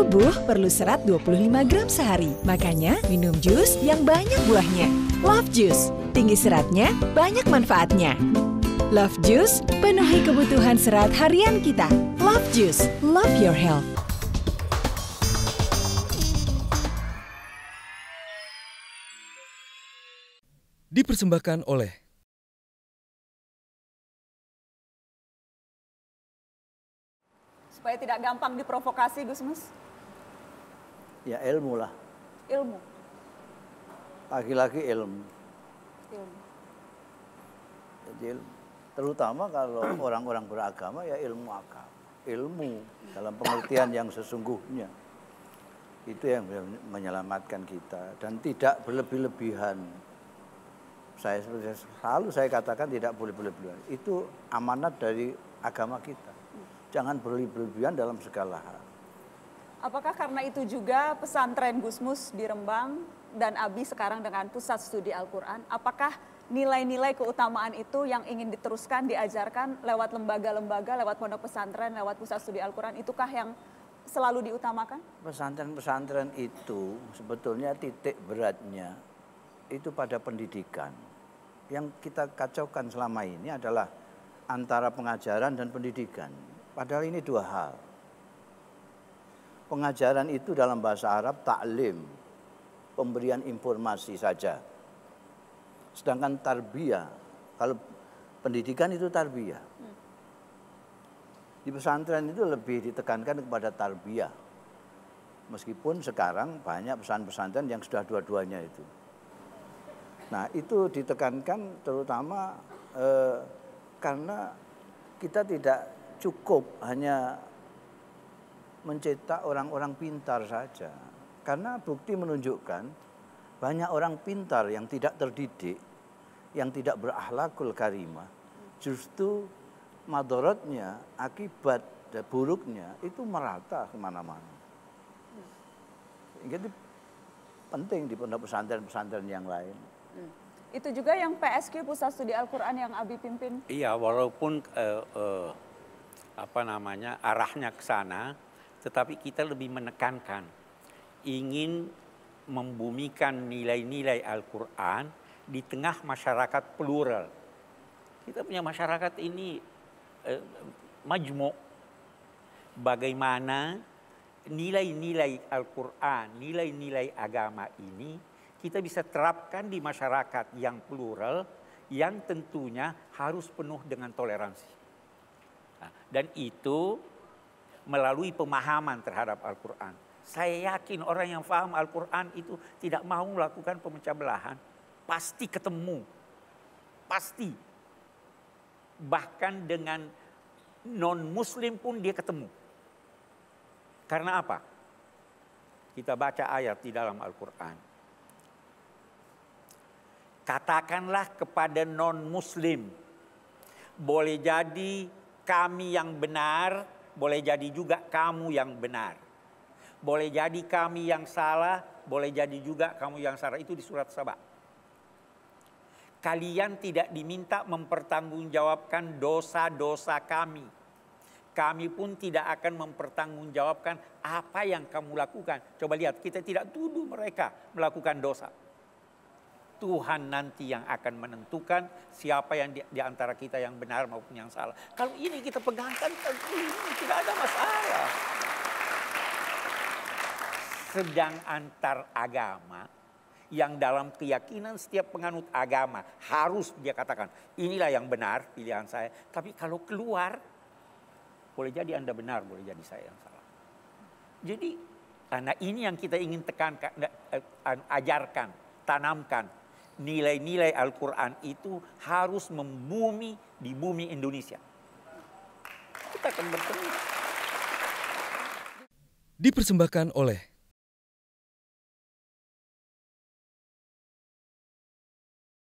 Tubuh perlu serat 25 gram sehari. Makanya minum jus yang banyak buahnya. Love Juice, tinggi seratnya, banyak manfaatnya. Love Juice, penuhi kebutuhan serat harian kita. Love Juice, love your health. Dipersembahkan oleh supaya tidak gampang diprovokasi, Gusmus. Ya ilmu lah. Ilmu. Lagi-lagi ilmu. Ilmu. Jadi terutama kalau orang-orang beragama ya ilmu agama. Ilmu dalam pengertian yang sesungguhnya. Itu yang menyelamatkan kita dan tidak berlebih-lebihan. Selalu saya katakan tidak boleh berlebihan. Itu amanat dari agama kita. Jangan berlebihan dalam segala hal. Apakah karena itu juga pesantren Gusmus di Rembang dan Abi sekarang dengan pusat studi Al-Quran, apakah nilai-nilai keutamaan itu yang ingin diteruskan, diajarkan lewat lembaga-lembaga, lewat pondok pesantren, lewat pusat studi Al-Quran, itukah yang selalu diutamakan? Pesantren-pesantren itu sebetulnya titik beratnya itu pada pendidikan. Yang kita kacaukan selama ini adalah antara pengajaran dan pendidikan. Padahal ini dua hal. Pengajaran itu dalam bahasa Arab ta'lim, pemberian informasi saja. Sedangkan tarbiyah, kalau pendidikan itu tarbiyah. Di pesantren itu lebih ditekankan kepada tarbiyah. Meskipun sekarang banyak pesantren yang sudah dua-duanya itu. Nah itu ditekankan terutama karena kita tidak cukup hanya mencetak orang-orang pintar saja. Karena bukti menunjukkan banyak orang pintar yang tidak terdidik, yang tidak berakhlakul karimah, justru madorotnya, akibat buruknya itu merata kemana-mana. Jadi penting di pondok pesantren-pesantren yang lain. Itu juga yang PSQ Pusat Studi Al-Quran yang Abi pimpin. Iya, walaupun arahnya ke sana, tetapi kita lebih menekankan ingin membumikan nilai-nilai Al-Quran di tengah masyarakat plural. Kita punya masyarakat ini majmuk. Bagaimana nilai-nilai Al-Quran, nilai-nilai agama ini kita bisa terapkan di masyarakat yang plural, yang tentunya harus penuh dengan toleransi. Nah, dan itu melalui pemahaman terhadap Al-Quran. Saya yakin orang yang paham Al-Quran itu tidak mau melakukan pemecah belahan. Pasti ketemu. Pasti. Bahkan dengan non-muslim pun dia ketemu. Karena apa? Kita baca ayat di dalam Al-Quran. Katakanlah kepada non-muslim, boleh jadi kami yang benar, boleh jadi juga kamu yang benar. Boleh jadi kami yang salah, boleh jadi juga kamu yang salah. Itu di surat Saba. Kalian tidak diminta mempertanggungjawabkan dosa-dosa kami. Kami pun tidak akan mempertanggungjawabkan apa yang kamu lakukan. Coba lihat, kita tidak tuduh mereka melakukan dosa. Tuhan nanti yang akan menentukan siapa yang di antara kita yang benar maupun yang salah. Kalau ini kita pegangkan, ini tidak ada masalah. Sedang antar agama yang dalam keyakinan setiap penganut agama harus dia katakan inilah yang benar pilihan saya. Tapi kalau keluar boleh jadi Anda benar, boleh jadi saya yang salah. Jadi nah ini yang kita ingin tekankan, ajarkan, tanamkan. Nilai-nilai Al-Quran itu harus membumi di bumi Indonesia. Kita akan bertemu. dipersembahkan oleh